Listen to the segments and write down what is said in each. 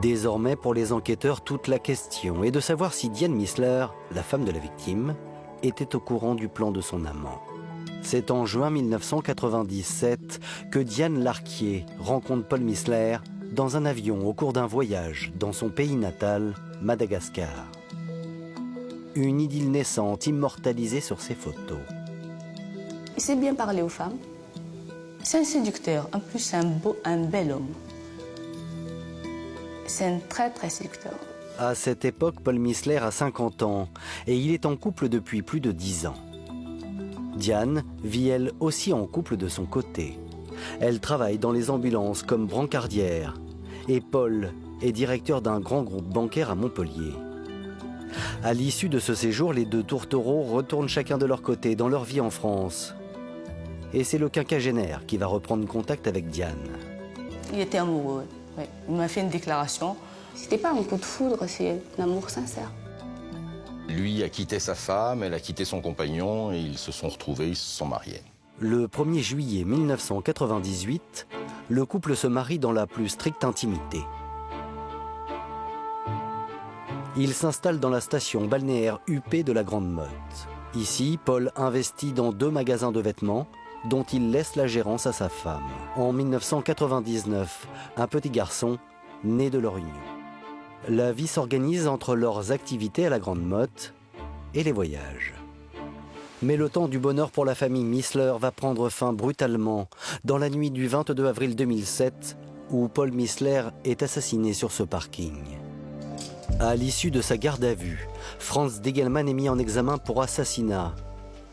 Désormais, pour les enquêteurs, toute la question est de savoir si Diane Missler, la femme de la victime, était au courant du plan de son amant. C'est en juin 1997 que Diane Larquier rencontre Paul Missler dans un avion au cours d'un voyage dans son pays natal, Madagascar. Une idylle naissante immortalisée sur ses photos. Il sait bien parler aux femmes. C'est un séducteur. En plus, c'est un bel homme. C'est un très, très séducteur. À cette époque, Paul Missler a 50 ans et il est en couple depuis plus de 10 ans. Diane vit elle aussi en couple de son côté. Elle travaille dans les ambulances comme brancardière et Paul est directeur d'un grand groupe bancaire à Montpellier. À l'issue de ce séjour, les deux tourtereaux retournent chacun de leur côté dans leur vie en France. Et c'est le quinquagénaire qui va reprendre contact avec Diane. Il était amoureux, ouais. Il m'a fait une déclaration. C'était pas un coup de foudre, c'est un amour sincère. Lui a quitté sa femme, elle a quitté son compagnon et ils se sont retrouvés, ils se sont mariés. Le 1er juillet 1998, le couple se marie dans la plus stricte intimité. Il s'installe dans la station balnéaire huppée de la Grande Motte. Ici, Paul investit dans 2 magasins de vêtements dont il laisse la gérance à sa femme. En 1999, un petit garçon naît de leur union. La vie s'organise entre leurs activités à la Grande Motte et les voyages. Mais le temps du bonheur pour la famille Missler va prendre fin brutalement dans la nuit du 22 avril 2007 où Paul Missler est assassiné sur ce parking. À l'issue de sa garde à vue, Franz Degelman est mis en examen pour assassinat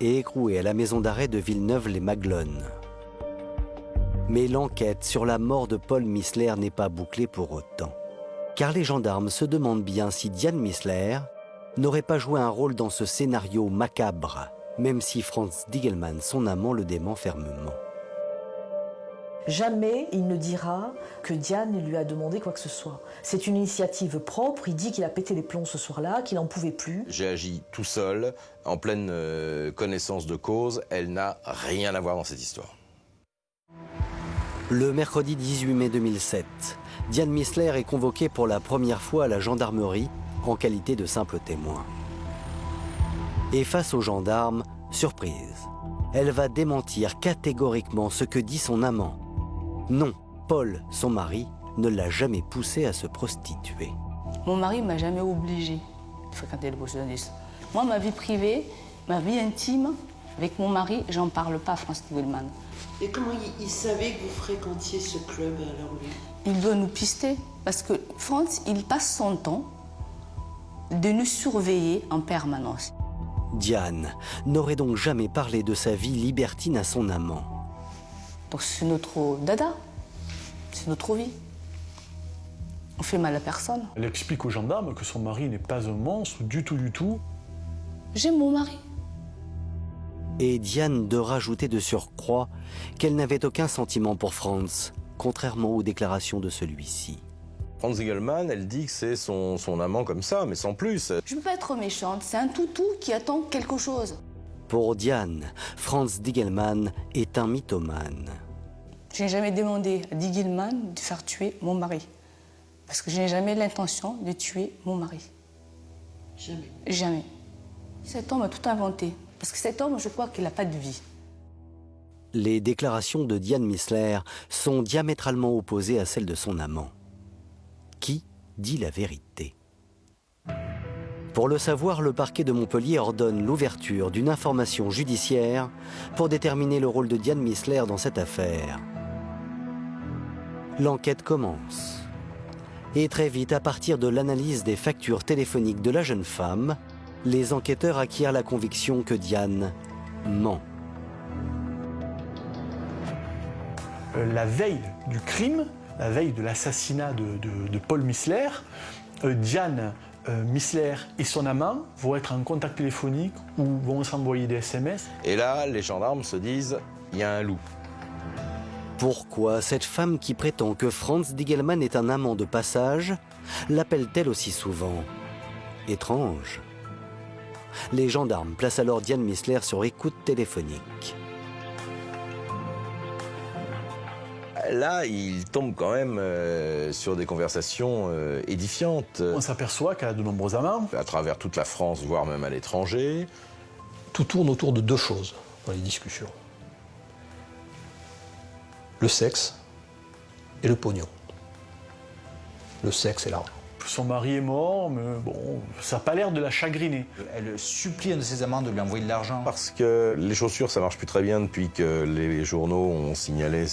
et écroué à la maison d'arrêt de Villeneuve-les-Maglones. Mais l'enquête sur la mort de Paul Missler n'est pas bouclée pour autant. Car les gendarmes se demandent bien si Diane Missler n'aurait pas joué un rôle dans ce scénario macabre, même si Franz Degelman, son amant, le dément fermement. Jamais il ne dira que Diane lui a demandé quoi que ce soit. C'est une initiative propre, il dit qu'il a pété les plombs ce soir-là, qu'il n'en pouvait plus. J'ai agi tout seul, en pleine connaissance de cause, elle n'a rien à voir dans cette histoire. Le mercredi 18 mai 2007, Diane Missler est convoquée pour la première fois à la gendarmerie en qualité de simple témoin. Et face aux gendarmes, surprise, elle va démentir catégoriquement ce que dit son amant. Non, Paul, son mari, ne l'a jamais poussée à se prostituer. Mon mari ne m'a jamais obligée de fréquenter le prostitution. Moi, ma vie privée, ma vie intime, avec mon mari, j'en parle pas, Franz Degelman. Et comment il savait que vous fréquentiez ce club alors lui? Il doit nous pister, parce que Franz, il passe son temps de nous surveiller en permanence. Diane n'aurait donc jamais parlé de sa vie libertine à son amant. Donc c'est notre dada, c'est notre vie. On fait mal à personne. Elle explique aux gendarmes que son mari n'est pas un monstre du tout, du tout. J'aime mon mari. Et Diane de rajouter de surcroît qu'elle n'avait aucun sentiment pour Franz, contrairement aux déclarations de celui-ci. Franz Degelman, elle dit que c'est son amant comme ça, mais sans plus. Je ne peux pas être méchante, c'est un toutou qui attend quelque chose. Pour Diane, Franz Degelman est un mythomane. Je n'ai jamais demandé à Degelman de faire tuer mon mari. Parce que je n'ai jamais l'intention de tuer mon mari. Jamais. Jamais. Cet homme a tout inventé. Parce que cet homme, je crois qu'il n'a pas de vie. Les déclarations de Diane Missler sont diamétralement opposées à celles de son amant. Qui dit la vérité? Pour le savoir, le parquet de Montpellier ordonne l'ouverture d'une information judiciaire pour déterminer le rôle de Diane Missler dans cette affaire. L'enquête commence. Et très vite, à partir de l'analyse des factures téléphoniques de la jeune femme, les enquêteurs acquièrent la conviction que Diane ment. La veille du crime, la veille de l'assassinat de Paul Missler, Diane Missler et son amant vont être en contact téléphonique ou vont s'envoyer des SMS. Et là, les gendarmes se disent, il y a un loup. Pourquoi cette femme qui prétend que Franz Degelman est un amant de passage l'appelle-t-elle aussi souvent? Étrange. Les gendarmes placent alors Diane Missler sur écoute téléphonique. là, il tombe quand même sur des conversations édifiantes. On s'aperçoit qu'elle a de nombreux amants. À travers toute la France, voire même à l'étranger. Tout tourne autour de deux choses dans les discussions. Le sexe et le pognon. Le sexe et l'argent. Son mari est mort, mais bon, ça n'a pas l'air de la chagriner. Elle supplie un de ses amants de lui envoyer de l'argent. Parce que les chaussures, ça marche plus très bien depuis que les journaux ont signalé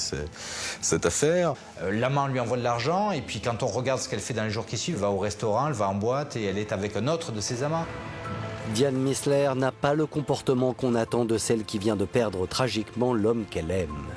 cette affaire. L'amant lui envoie de l'argent, et puis quand on regarde ce qu'elle fait dans les jours qui suivent, elle va au restaurant, elle va en boîte, et elle est avec un autre de ses amants. Diane Missler n'a pas le comportement qu'on attend de celle qui vient de perdre tragiquement l'homme qu'elle aime.